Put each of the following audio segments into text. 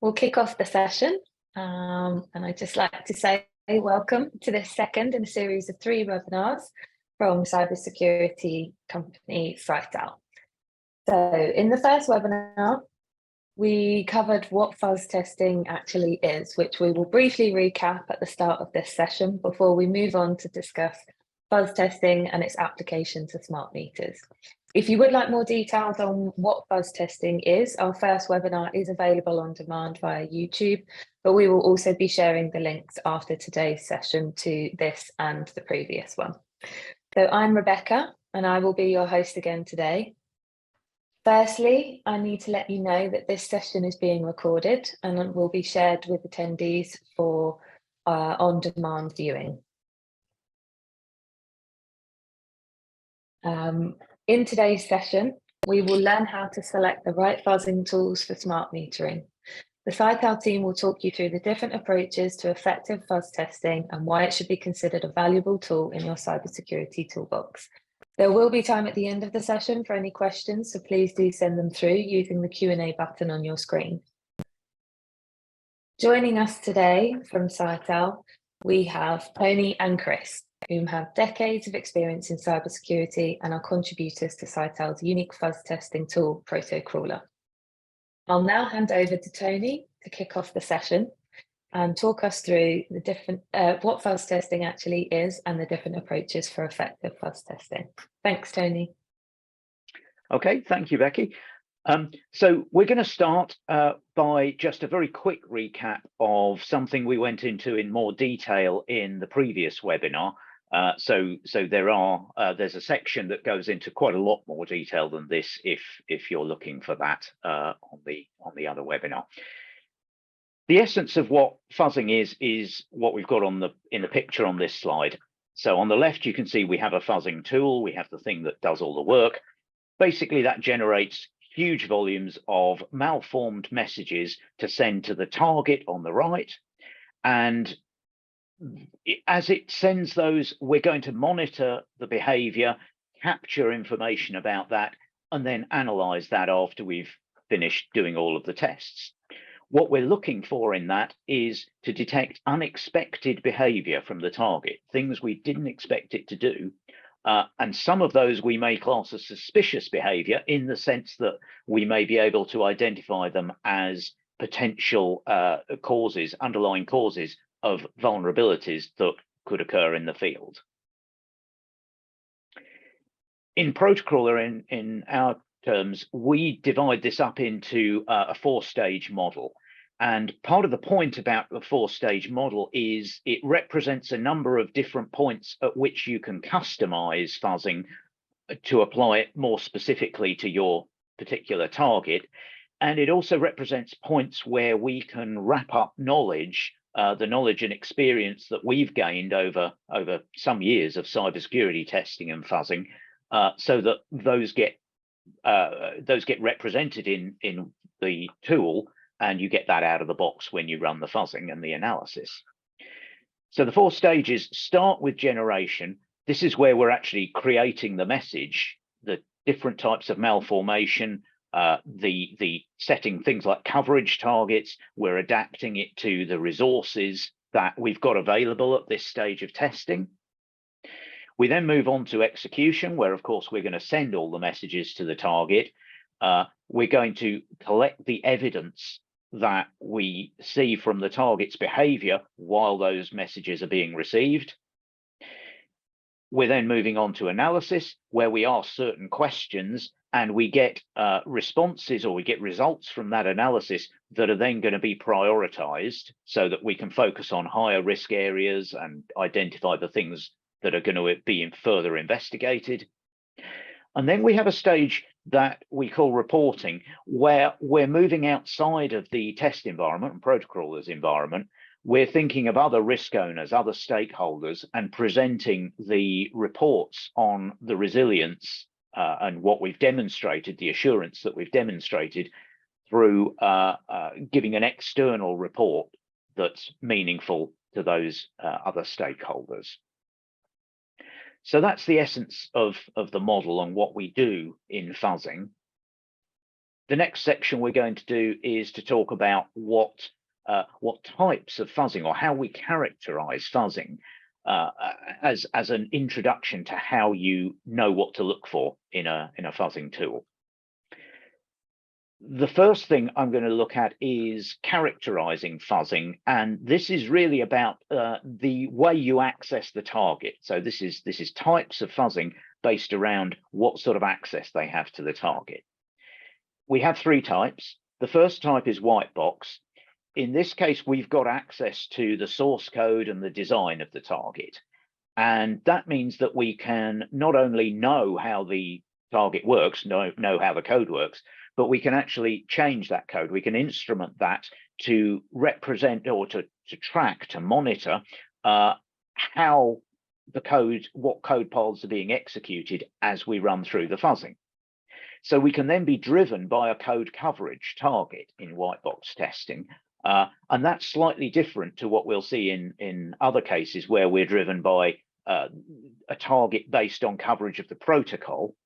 We'll kick off the session, and I'd just like to say welcome to the second in a series of 3 webinars from cybersecurity company Untitled. So in the first webinar, we covered what fuzz testing actually is, which we will briefly recap at the start of this session before we move on to discuss fuzz testing and its application to smart meters. If you would like more details on what fuzz testing is, our first webinar is available on demand via YouTube, but we will also be sharing the links after today's session to this and the previous one. So I'm Rebecca, and I will be your host again today. Firstly, I need to let you know that this session is being recorded and will be shared with attendees for on-demand viewing. In today's session, we will learn how to select the right fuzzing tools for smart metering. The Untitled team will talk you through the different approaches to effective fuzz testing and why it should be considered a valuable tool in your cybersecurity toolbox. There will be time at the end of the session for any questions, so please do send them through using the Q&A button on your screen. Joining us today from Untitled, we have Tony and Chris, who have decades of experience in cybersecurity and are contributors to Untilted's unique fuzz testing tool, Protocrawler. I'll now hand over to Tony to kick off the session and talk us through the different what fuzz testing actually is and the different approaches for effective fuzz testing. Thanks, Tony. Okay, thank you, Becky. So we're going to start by just a very quick recap of something we went into in more detail in the previous webinar. So there's a section that goes into quite a lot more detail than this if you're looking for that on the other webinar. The essence of what fuzzing is what we've got in the picture on this slide. So on the left, you can see we have a fuzzing tool. We have the thing that does all the work. Basically, that generates huge volumes of malformed messages to send to the target on the right. And as it sends those, we're going to monitor the behavior, capture information about that, and then analyze that after we've finished doing all of the tests. What we're looking for in that is to detect unexpected behavior from the target, things we didn't expect it to do. And some of those we may class as suspicious behavior in the sense that we may be able to identify them as potential underlying causes of vulnerabilities that could occur in the field. In Protocrawler, in our terms, we divide this up into a 4-stage model. And part of the point about the 4-stage model is it represents a number of different points at which you can customize fuzzing to apply it more specifically to your particular target. And it also represents points where we can wrap up knowledge, the knowledge and experience that we've gained over some years of cybersecurity testing and fuzzing, so that those get represented in the tool, and you get that out of the box when you run the fuzzing and the analysis. So the 4 stages start with generation. This is where we're actually creating the message, the different types of malformation, the setting things like coverage targets. We're adapting it to the resources that we've got available at this stage of testing. We then move on to execution, where of course we're going to send all the messages to the target. We're going to collect the evidence that we see from the target's behavior while those messages are being received. We're then moving on to analysis, where we ask certain questions and we get responses, or we get results from that analysis that are then going to be prioritized so that we can focus on higher risk areas and identify the things that are going to be further investigated. And then we have a stage that we call reporting, where we're moving outside of the test environment and Protocrawler's environment. We're thinking of other risk owners, other stakeholders, and presenting the reports on the resilience and what we've demonstrated, the assurance that we've demonstrated through giving an external report that's meaningful to those other stakeholders. So that's the essence of the model and what we do in fuzzing. The next section we're going to do is to talk about what types of fuzzing, or how we characterize fuzzing, as an introduction to how you know what to look for in a fuzzing tool. The first thing I'm going to look at is characterizing fuzzing, and this is really about the way you access the target. So this is types of fuzzing based around what sort of access they have to the target. We have three types. The first type is white box. In this case, we've got access to the source code and the design of the target, and that means that we can not only know how the target works, know how the code works, but we can actually change that code. We can instrument that to represent, or to track, to monitor how the code, what code paths are being executed as we run through the fuzzing. So we can then be driven by a code coverage target in white box testing. And that's slightly different to what we'll see in other cases where we're driven by a target based on coverage of the protocol,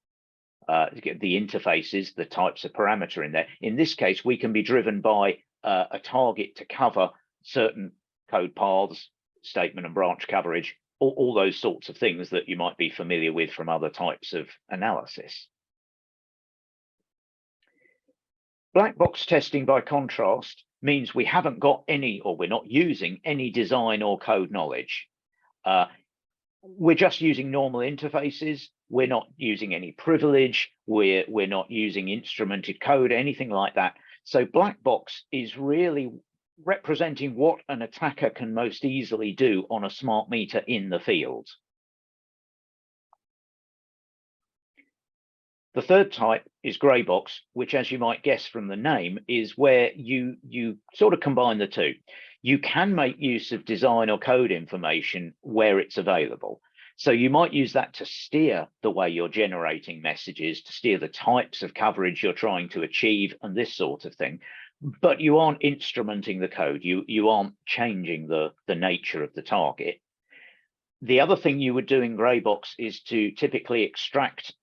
the interfaces, the types of parameter in there. In this case, we can be driven by a target to cover certain code paths, statement and branch coverage, all those sorts of things that you might be familiar with from other types of analysis. Black box testing, by contrast, means we haven't got any, or we're not using any design or code knowledge. We're just using normal interfaces. We're not using any privilege. We're not using instrumented code, anything like that. So black box is really representing what an attacker can most easily do on a smart meter in the field. The third type is grey box, which, as you might guess from the name, is where you sort of combine the two. You can make use of design or code information where it's available. So you might use that to steer the way you're generating messages, to steer the types of coverage you're trying to achieve, and this sort of thing. But you aren't instrumenting the code. You aren't changing the nature of the target. The other thing you would do in grey box is to typically extract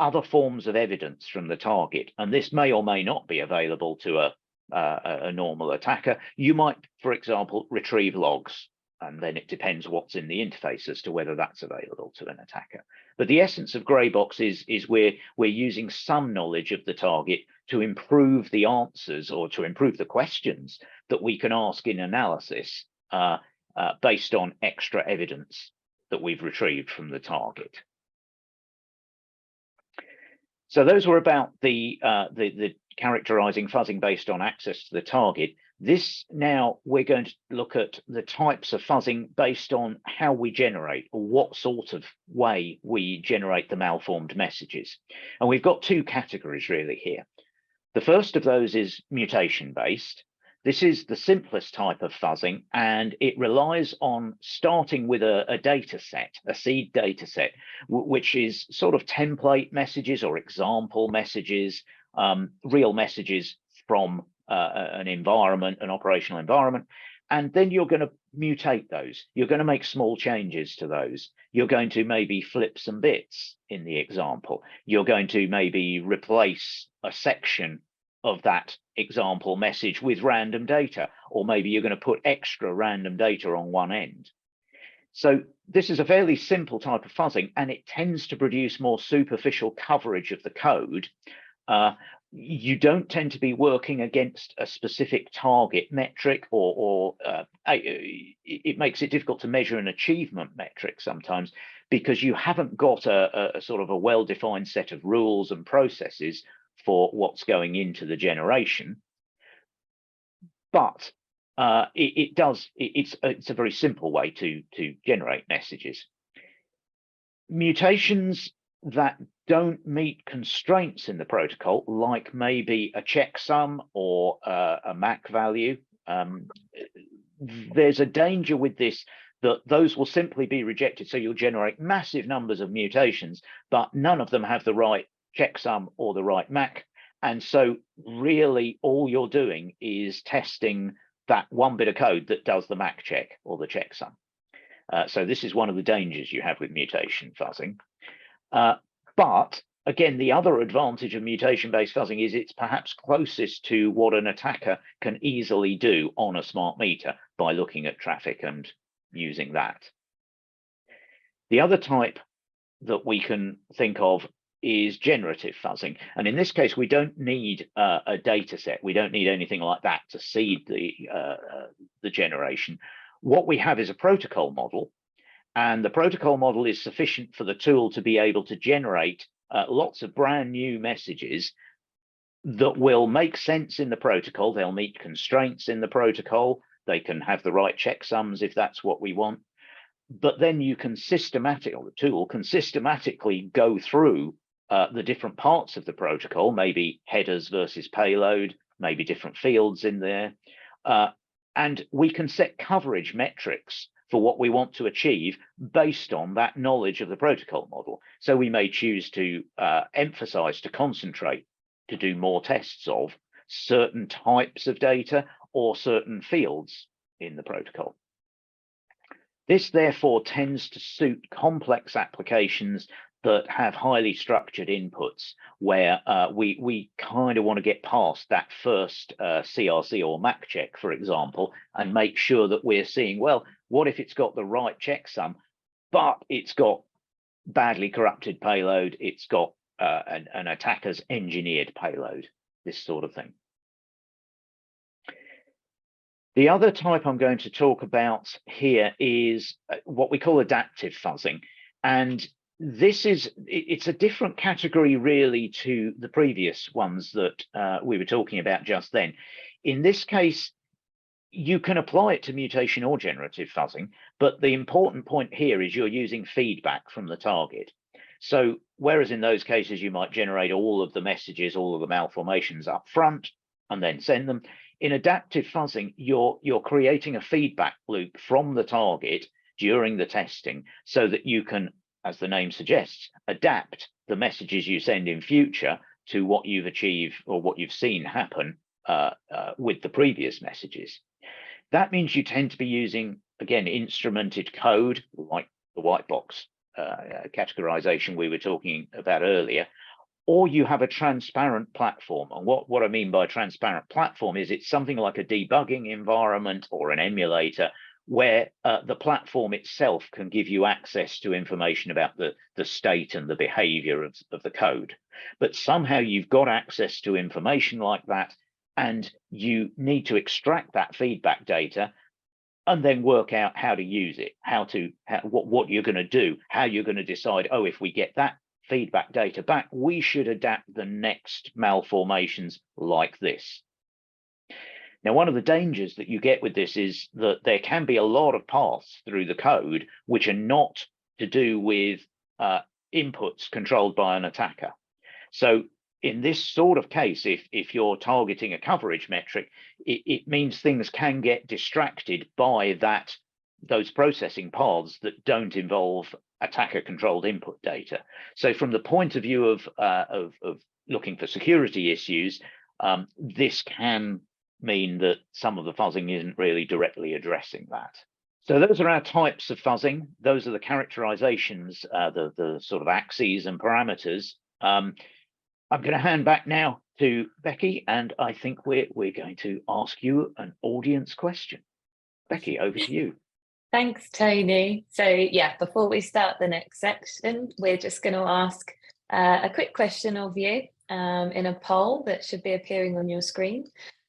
other forms of evidence from the target, and this may or may not be available to a normal attacker. You might, for example, retrieve logs, and then it depends what's in the interface as to whether that's available to an attacker. But the essence of grey box is we're using some knowledge of the target to improve the answers, or to improve the questions that we can ask in analysis based on extra evidence that we've retrieved from the target. So those were about the characterizing fuzzing based on access to the target. This, now we're going to look at the types of fuzzing based on how we generate, or what sort of way we generate the malformed messages. And we've got two categories really here. The first of those is mutation based. This is the simplest type of fuzzing, and it relies on starting with a data set, a seed data set, which is sort of template messages or example messages, real messages from an environment, an operational environment. And then you're going to mutate those. You're going to make small changes to those. You're going to maybe flip some bits in the example. You're going to maybe replace a section of that example message with random data, or maybe you're going to put extra random data on one end. So this is a fairly simple type of fuzzing, and it tends to produce more superficial coverage of the code. You don't tend to be working against a specific target metric, or it makes it difficult to measure an achievement metric sometimes, because you haven't got a sort of a well-defined set of rules and processes for what's going into the generation. But it's a very simple way to generate messages. Mutations that don't meet constraints in the protocol, like maybe a checksum or a MAC value, there's a danger with this that those will simply be rejected. So you'll generate massive numbers of mutations, but none of them have the right checksum or the right MAC. And so really all you're doing is testing that one bit of code that does the MAC check or the checksum. So this is one of the dangers you have with mutation fuzzing. But again, the other advantage of mutation-based fuzzing is it's perhaps closest to what an attacker can easily do on a smart meter by looking at traffic and using that. The other type that we can think of is generative fuzzing. And in this case, we don't need a data set. We don't need anything like that to seed the generation. What we have is a protocol model, and the protocol model is sufficient for the tool to be able to generate lots of brand new messages that will make sense in the protocol. They'll meet constraints in the protocol. They can have the right checksums if that's what we want. But then you can or the tool can systematically go through the different parts of the protocol, maybe headers versus payload, maybe different fields in there. And we can set coverage metrics for what we want to achieve based on that knowledge of the protocol model. So we may choose to emphasize, to concentrate, to do more tests of certain types of data or certain fields in the protocol. This therefore tends to suit complex applications that have highly structured inputs, where we kind of want to get past that first CRC or MAC check, for example, and make sure that we're seeing, well, what if it's got the right checksum, but it's got badly corrupted payload, it's got an attacker's engineered payload, this sort of thing. The other type I'm going to talk about here is what we call adaptive fuzzing. And it's a different category really to the previous ones that we were talking about just then. In this case, you can apply it to mutation or generative fuzzing, but the important point here is you're using feedback from the target. So whereas in those cases, you might generate all of the messages, all of the malformations up front and then send them, in adaptive fuzzing, you're creating a feedback loop from the target during the testing so that you can, as the name suggests, adapt the messages you send in future to what you've achieved or what you've seen happen with the previous messages. That means you tend to be using, again, instrumented code, like the white box categorization we were talking about earlier, or you have a transparent platform. And what I mean by transparent platform is it's something like a debugging environment or an emulator where the platform itself can give you access to information about the state and the behavior of the code. But somehow you've got access to information like that, and you need to extract that feedback data and then work out how to use it, what you're going to do, how you're going to decide, oh, if we get that feedback data back, we should adapt the next malformations like this. Now, one of the dangers that you get with this is that there can be a lot of paths through the code which are not to do with inputs controlled by an attacker. So in this sort of case, if you're targeting a coverage metric, it means things can get distracted by those processing paths that don't involve attacker-controlled input data. So from the point of view of looking for security issues, this can mean that some of the fuzzing isn't really directly addressing that. So those are our types of fuzzing. Those are the characterizations, the sort of axes and parameters. I'm going to hand back now to Becky, and I think we're going to ask you an audience question. Becky, over to you. Thanks, Tony. So yeah, before we start the next section, we're just going to ask a quick question of you in a poll that should be appearing on your screen.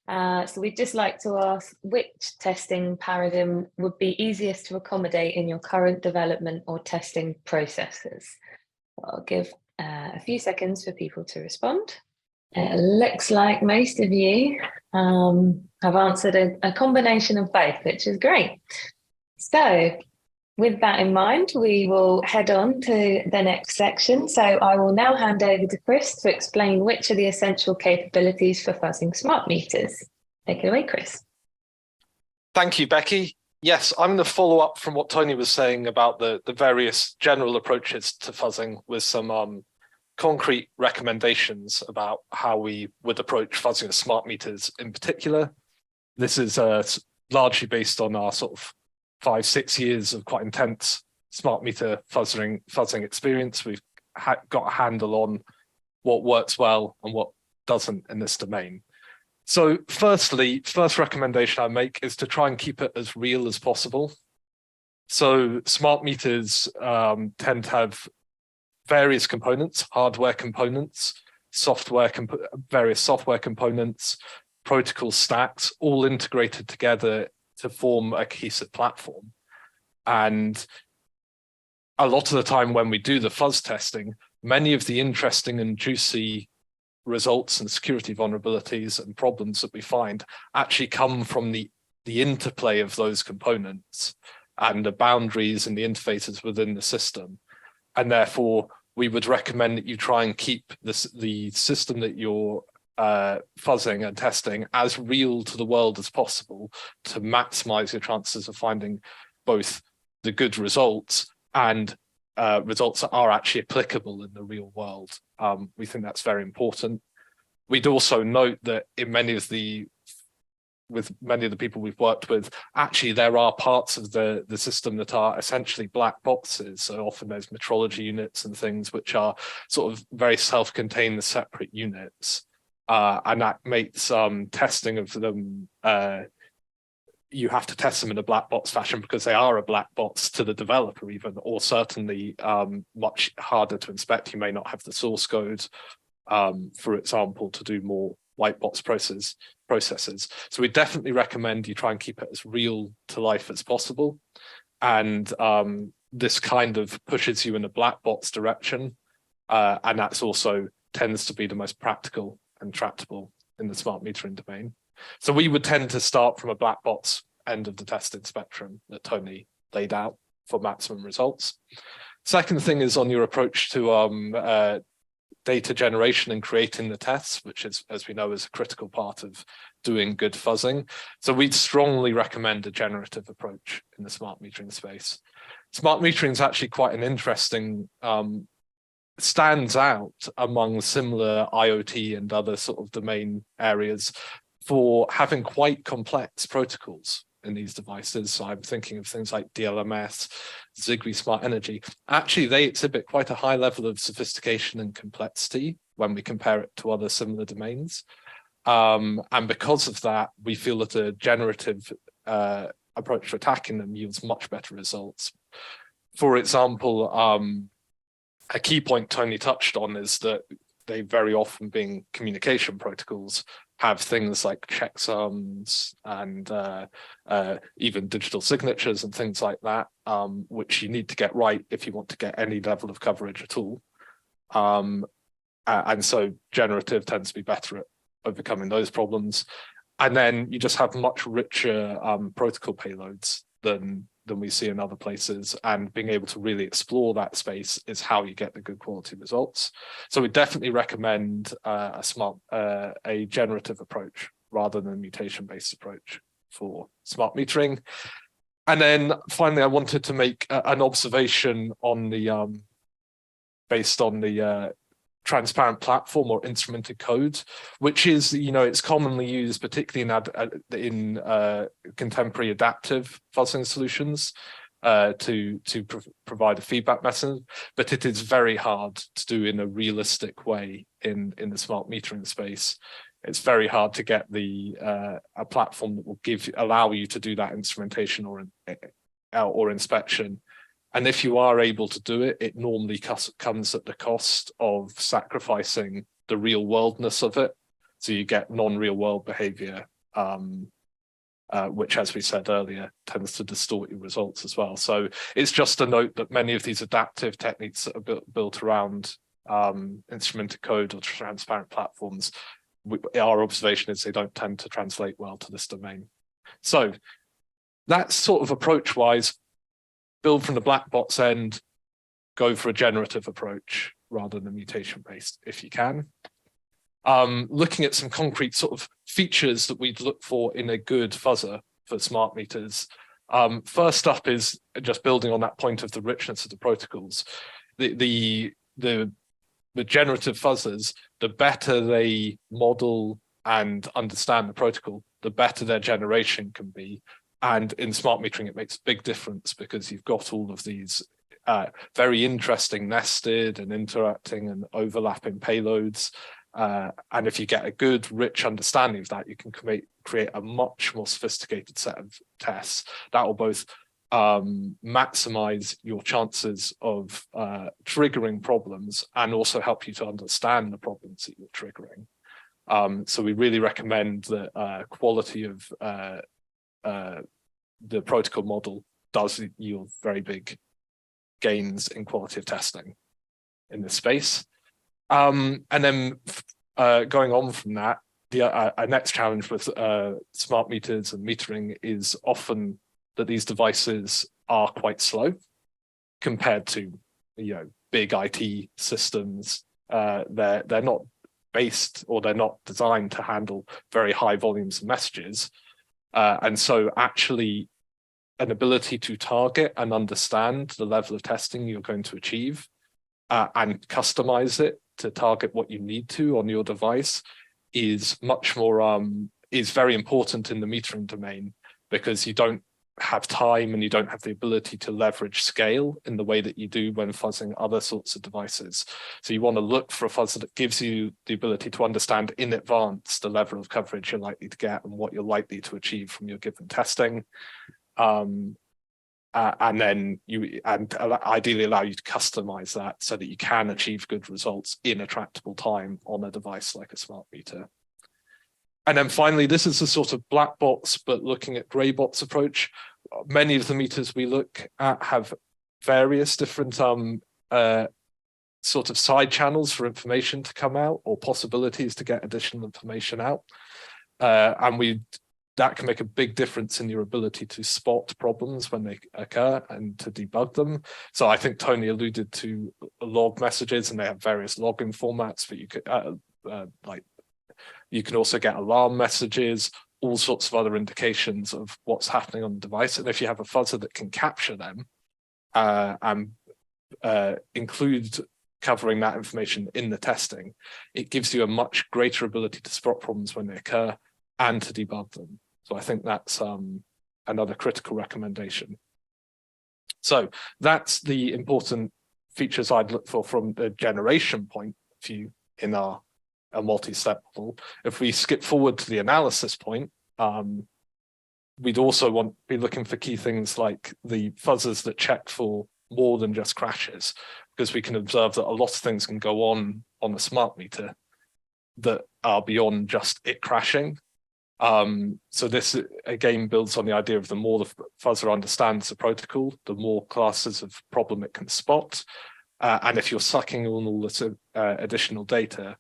So we'd just like to ask which testing paradigm would be easiest to accommodate in your current development or testing processes. I'll give a few seconds for people to respond. It looks like most of you have answered a combination of both, which is great. So with that in mind, we will head on to the next section. So I will now hand over to Chris to explain which are the essential capabilities for fuzzing smart meters. Take it away, Chris. Thank you, Becky. Yes, I'm going to follow up from what Tony was saying about the various general approaches to fuzzing with some concrete recommendations about how we would approach fuzzing with smart meters in particular. This is largely based on our sort of 5-6 years of quite intense smart meter fuzzing experience. We've got a handle on what works well and what doesn't in this domain. So first recommendation I make is to try and keep it as real as possible. So smart meters tend to have various components, hardware components, various software components, protocol stacks, all integrated together to form a cohesive platform. And a lot of the time when we do the fuzz testing, many of the interesting and juicy results and security vulnerabilities and problems that we find actually come from the interplay of those components and the boundaries and the interfaces within the system. And therefore, we would recommend that you try and keep the system that you're fuzzing and testing as real to the world as possible to maximize your chances of finding both the good results and results that are actually applicable in the real world. We think that's very important. We'd also note that with many of the people we've worked with, actually there are parts of the system that are essentially black boxes. So often there's metrology units and things which are sort of very self-contained separate units. And that makes testing of them, you have to test them in a black box fashion because they are a black box to the developer even, or certainly much harder to inspect. You may not have the source code, for example, to do more white box processes. So we definitely recommend you try and keep it as real to life as possible. And this kind of pushes you in a black box direction. And that's also tends to be the most practical and tractable in the smart metering domain. So we would tend to start from a black box end of the testing spectrum that Tony laid out for maximum results. Second thing is on your approach to data generation and creating the tests, which is, as we know, is a critical part of doing good fuzzing. So we'd strongly recommend a generative approach in the smart metering space. Smart metering is actually quite an interesting, stands out among similar IoT and other sort of domain areas for having quite complex protocols in these devices. So I'm thinking of things like DLMS, Zigbee Smart Energy. Actually, they exhibit quite a high level of sophistication and complexity when we compare it to other similar domains. And because of that, we feel that a generative approach to attacking them yields much better results. For example, a key point Tony touched on is that they very often, being communication protocols, have things like checksums and even digital signatures and things like that, which you need to get right if you want to get any level of coverage at all. And so generative tends to be better at overcoming those problems. And then you just have much richer protocol payloads than we see in other places, and being able to really explore that space is how you get the good quality results. So we definitely recommend a generative approach rather than a mutation-based approach for smart metering. And then finally, I wanted to make an observation on the based on the transparent platform or instrumented code, which is, it's commonly used, particularly in contemporary adaptive fuzzing solutions to provide a feedback mechanism, but it is very hard to do in a realistic way in the smart metering space. It's very hard to get a platform that will allow you to do that instrumentation or inspection. And if you are able to do it, it normally comes at the cost of sacrificing the real worldness of it. So you get non-real world behavior, which, as we said earlier, tends to distort your results as well. So it's just a note that many of these adaptive techniques that are built around instrumented code or transparent platforms, our observation is they don't tend to translate well to this domain. So that's sort of approach-wise. Build from the black box end, go for a generative approach rather than mutation-based if you can. Looking at some concrete sort of features that we'd look for in a good fuzzer for smart meters. First up is just building on that point of the richness of the protocols. The generative fuzzers, the better they model and understand the protocol, the better their generation can be. And in smart metering, it makes a big difference because you've got all of these very interesting nested and interacting and overlapping payloads. And if you get a good, rich understanding of that, you can create a much more sophisticated set of tests that will both maximize your chances of triggering problems and also help you to understand the problems that you're triggering. So we really recommend that quality of the protocol model does yield very big gains in quality of testing in this space. And then going on from that, our next challenge with smart meters and metering is often that these devices are quite slow compared to, big IT systems. They're not based, or they're not designed to handle very high volumes of messages. And so actually an ability to target and understand the level of testing you're going to achieve and customize it to target what you need to on your device is much more, is very important in the metering domain, because you don't have time and you don't have the ability to leverage scale in the way that you do when fuzzing other sorts of devices. So you want to look for a fuzzer that gives you the ability to understand in advance the level of coverage you're likely to get and what you're likely to achieve from your given testing. And then ideally allow you to customize that so that you can achieve good results in a tractable time on a device like a smart meter. And then finally, this is a sort of black box, but looking at grey box approach. Many of the meters we look at have various different sort of side channels for information to come out, or possibilities to get additional information out. And that can make a big difference in your ability to spot problems when they occur and to debug them. So I think Tony alluded to log messages, and they have various logging formats, but you could you can also get alarm messages, all sorts of other indications of what's happening on the device. And if you have a fuzzer that can capture them and include covering that information in the testing, it gives you a much greater ability to spot problems when they occur and to debug them. So I think that's another critical recommendation. So that's the important features I'd look for from the generation point of view in a multi-step model. If we skip forward to the analysis point, we'd also be looking for key things like the fuzzers that check for more than just crashes, because we can observe that a lot of things can go on a smart meter that are beyond just it crashing. So this again builds on the idea of the more the fuzzer understands the protocol, the more classes of problem it can spot. And if you're sucking on all this additional data,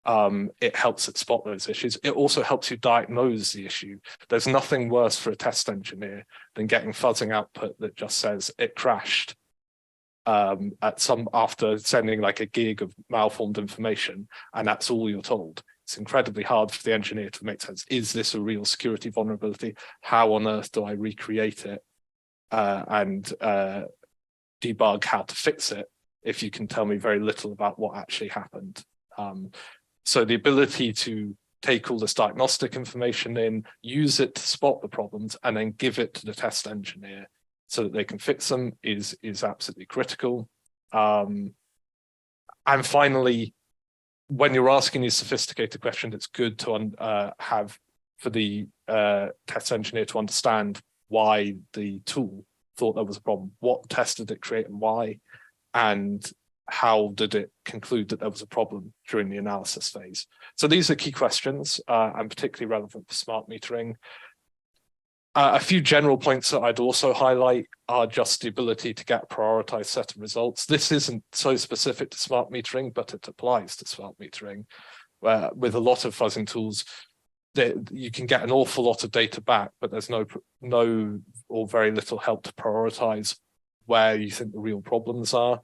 it helps it spot those issues. It also helps you diagnose the issue. There's nothing worse for a test engineer than getting fuzzing output that just says it crashed after sending like a gig of malformed information, and that's all you're told. It's incredibly hard for the engineer to make sense. Is this a real security vulnerability? How on earth do I recreate it and debug how to fix it if you can tell me very little about what actually happened? So the ability to take all this diagnostic information in, use it to spot the problems, and then give it to the test engineer so that they can fix them is absolutely critical. And finally, when you're asking these sophisticated questions, it's good to have for the test engineer to understand why the tool thought there was a problem, what test did it create and why, and how did it conclude that there was a problem during the analysis phase. So these are key questions and particularly relevant for smart metering. A few general points that I'd also highlight are just the ability to get a prioritized set of results. This isn't so specific to smart metering, but it applies to smart metering, where with a lot of fuzzing tools, you can get an awful lot of data back, but there's no or very little help to prioritize where you think the real problems are.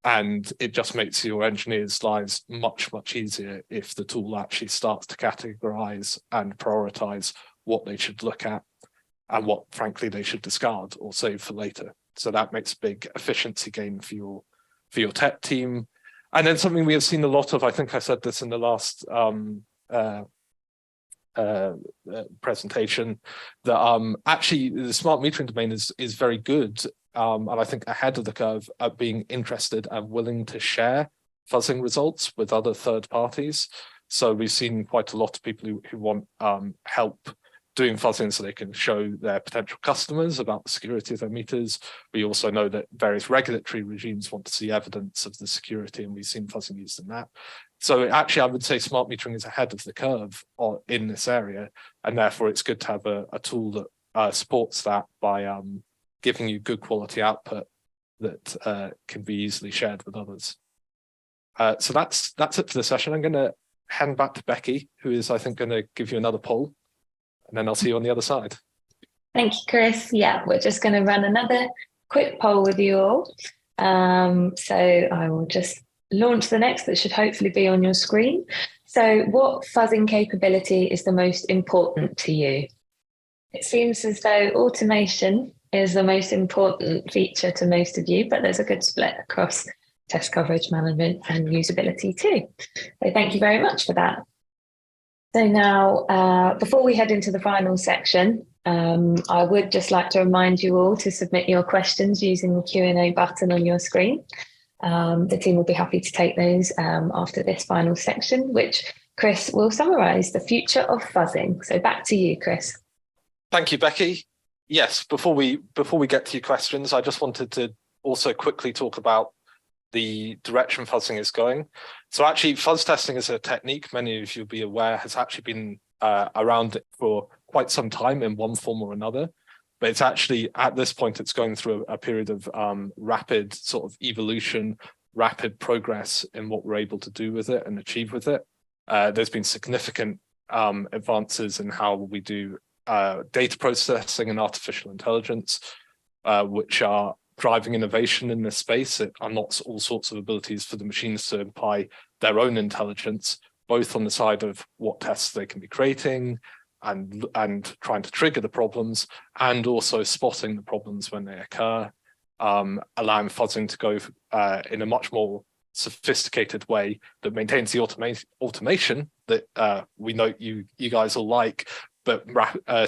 And it just makes your engineers' lives much, much easier if the tool actually starts to categorize and prioritize what they should look at and what, frankly, they should discard or save for later. So that makes a big efficiency gain for your tech team. And then something we have seen a lot of, I think I said this in the last presentation, that actually the smart metering domain is very good and I think ahead of the curve at being interested and willing to share fuzzing results with other third parties. So we've seen quite a lot of people who want help doing fuzzing so they can show their potential customers about the security of their meters. We also know that various regulatory regimes want to see evidence of the security, and we've seen fuzzing used in that. So actually, I would say smart metering is ahead of the curve in this area, and therefore it's good to have a tool that supports that by giving you good quality output that can be easily shared with others. So that's it for the session. I'm going to hand back to Becky, who is, I think, going to give you another poll, and then I'll see you on the other side. Thank you, Chris. Yeah, we're just going to run another quick poll with you all. So I will just launch the next that should hopefully be on your screen. So what fuzzing capability is the most important to you? It seems as though automation is the most important feature to most of you, but there's a good split across test coverage management and usability too. So thank you very much for that. So now, before we head into the final section, I would just like to remind you all to submit your questions using the Q&A button on your screen. The team will be happy to take those after this final section, which Chris will summarise the future of fuzzing. So back to you, Chris. Thank you, Becky. Yes, before we get to your questions, I just wanted to also quickly talk about the direction fuzzing is going. So actually, fuzz testing is a technique many of you will be aware has actually been around for quite some time in one form or another. But it's actually, at this point, it's going through a period of rapid sort of evolution, rapid progress in what we're able to do with it and achieve with it. There's been significant advances in how we do data processing and artificial intelligence, which are driving innovation in this space. It unlocks all sorts of abilities for the machines to apply their own intelligence, both on the side of what tests they can be creating and trying to trigger the problems, and also spotting the problems when they occur, allowing fuzzing to go in a much more sophisticated way that maintains the automation that we know you guys will like, but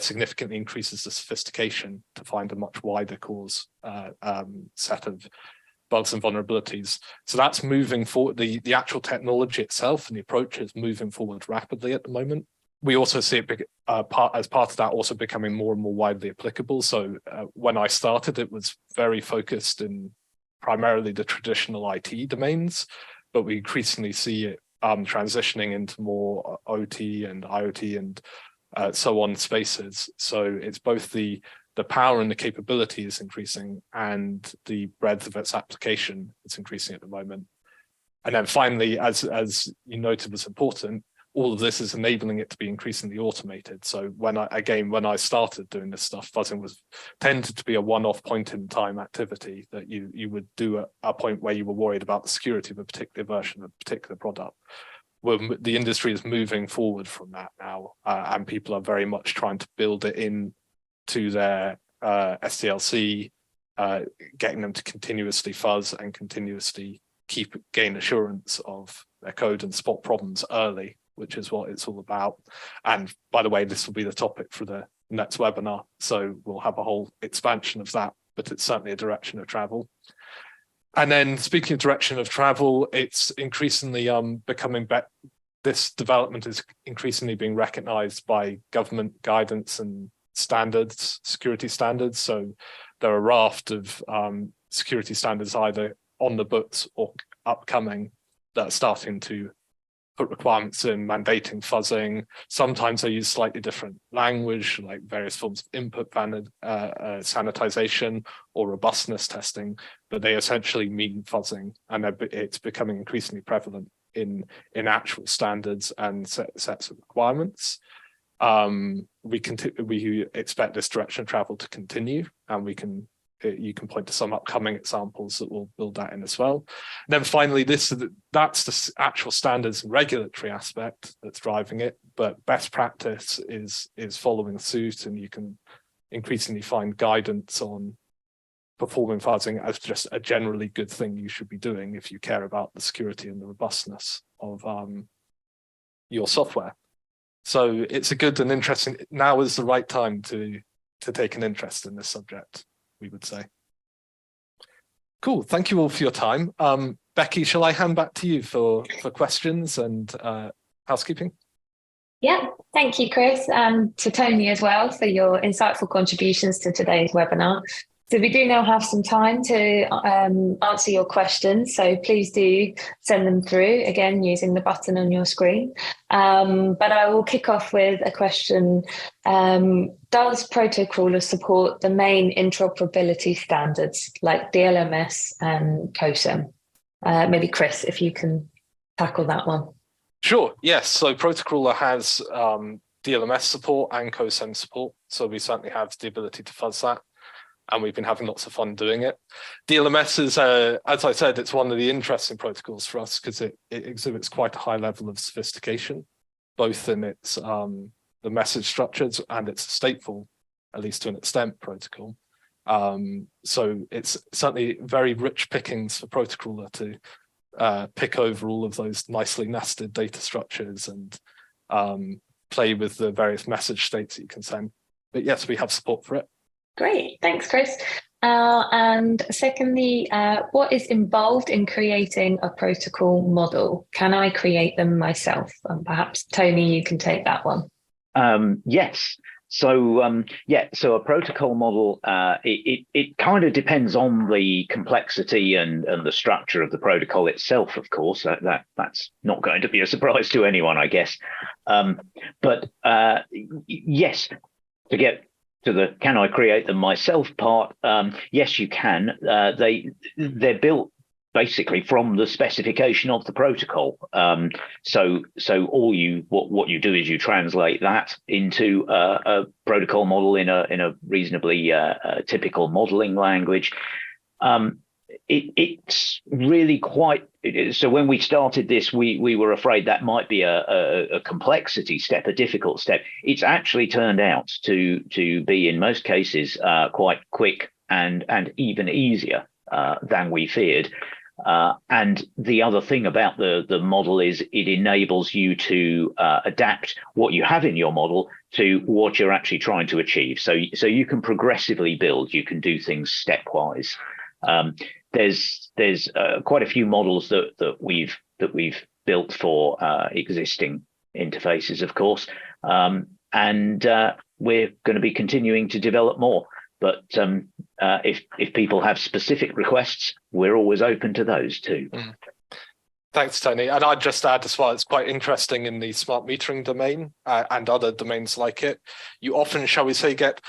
significantly increases the sophistication to find a much wider cause set of bugs and vulnerabilities. So that's moving forward. The actual technology itself and the approach is moving forward rapidly at the moment. We also see it as part of that also becoming more and more widely applicable. So when I started, it was very focused in primarily the traditional IT domains, but we increasingly see it transitioning into more OT and IoT and so on spaces. So it's both the power and the capability is increasing, and the breadth of its application is increasing at the moment. And then finally, as you noted was important, all of this is enabling it to be increasingly automated. So when I started doing this stuff, fuzzing tended to be a one-off point in time activity that you would do at a point where you were worried about the security of a particular version of a particular product. Well, the industry is moving forward from that now, and people are very much trying to build it in to their SDLC, getting them to continuously fuzz and continuously gain assurance of their code and spot problems early, which is what it's all about. And by the way, this will be the topic for the next webinar, so we'll have a whole expansion of that, but it's certainly a direction of travel. And then speaking of direction of travel, it's increasingly becoming better. This development is increasingly being recognized by government guidance and standards, security standards. So there are a raft of security standards either on the books or upcoming that are starting to put requirements in mandating fuzzing. Sometimes they use slightly different language, like various forms of input sanitization or robustness testing, but they essentially mean fuzzing, and it's becoming increasingly prevalent in actual standards and sets of requirements. We expect this direction of travel to continue, and you can point to some upcoming examples that will build that in as well. And then finally, that's the actual standards and regulatory aspect that's driving it, but best practice is following suit, and you can increasingly find guidance on performing fuzzing as just a generally good thing you should be doing if you care about the security and the robustness of your software. So it's a good and interesting, now is the right time to take an interest in this subject, we would say. Cool. Thank you all for your time. Becky, shall I hand back to you for questions and housekeeping? Yeah, thank you, Chris, and to Tony as well for your insightful contributions to today's webinar. So we do now have some time to answer your questions, so please do send them through, again, using the button on your screen. But I will kick off with a question. Does Protocrawler support the main interoperability standards like DLMS and COSEM? Maybe Chris, if you can tackle that one. Sure, yes. So Protocrawler has DLMS support and COSEM support. So we certainly have the ability to fuzz that. And we've been having lots of fun doing it. DLMS is, as I said, it's one of the interesting protocols for us because it exhibits quite a high level of sophistication, both in its the message structures and its stateful, at least to an extent, protocol. So it's certainly very rich pickings for Protocrawler to pick over all of those nicely nested data structures and play with the various message states that you can send. But yes, we have support for it. Great, thanks, Chris. And secondly, what is involved in creating a protocol model? Can I create them myself? And perhaps, Tony, you can take that one. Yes. So so a protocol model, it kind of depends on the complexity and the structure of the protocol itself, of course. That's not going to be a surprise to anyone, I guess. But yes, to get to the can I create them myself part, yes, you can. They're built basically from the specification of the protocol. So what you do is you translate that into a protocol model in a reasonably typical modeling language. It's really quite. So when we started this, we were afraid that might be a complexity step, a difficult step. It's actually turned out to be in most cases quite quick and even easier than we feared. And the other thing about the model is it enables you to adapt what you have in your model to what you're actually trying to achieve. So you can progressively build. You can do things stepwise. There's quite a few models that we've built for existing interfaces, of course, and we're going to be continuing to develop more. But if people have specific requests, we're always open to those too. Thanks, Tony. And I'd just add as well, it's quite interesting in the smart metering domain and other domains like it. You often, shall we say, get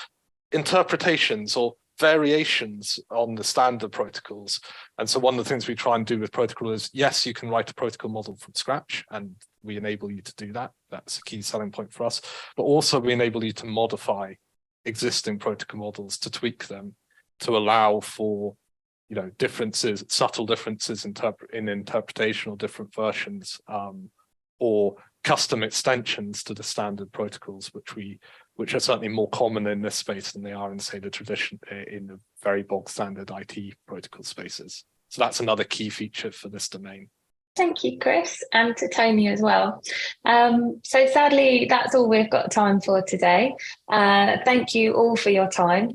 interpretations or variations on the standard protocols. And so one of the things we try and do with protocol is, yes, you can write a protocol model from scratch, and we enable you to do that. That's a key selling point for us. But also we enable you to modify existing protocol models, to tweak them, to allow for, you know, differences, subtle differences in interpretation or different versions, or custom extensions to the standard protocols, which are certainly more common in this space than they are in, say, the tradition in the very bog standard IT protocol spaces. So that's another key feature for this domain. Thank you, Chris, and to Tony as well. So sadly, that's all we've got time for today. Thank you all for your time.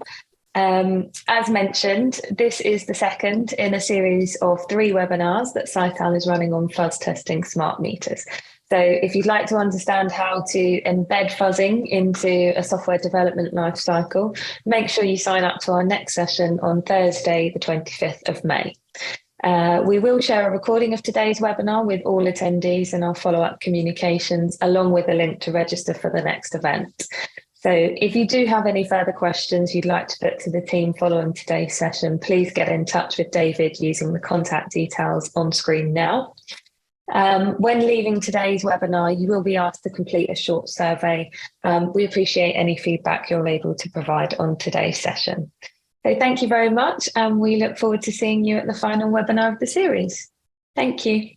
As mentioned, this is the second in a series of 3 webinars that Cital is running on fuzz testing smart meters. So if you'd like to understand how to embed fuzzing into a software development lifecycle, make sure you sign up to our next session on Thursday, the 25th of May. We will share a recording of today's webinar with all attendees and our follow-up communications, along with a link to register for the next event. So if you do have any further questions you'd like to put to the team following today's session, please get in touch with David using the contact details on screen now. When leaving today's webinar, you will be asked to complete a short survey. We appreciate any feedback you're able to provide on today's session. So thank you very much, and we look forward to seeing you at the final webinar of the series. Thank you.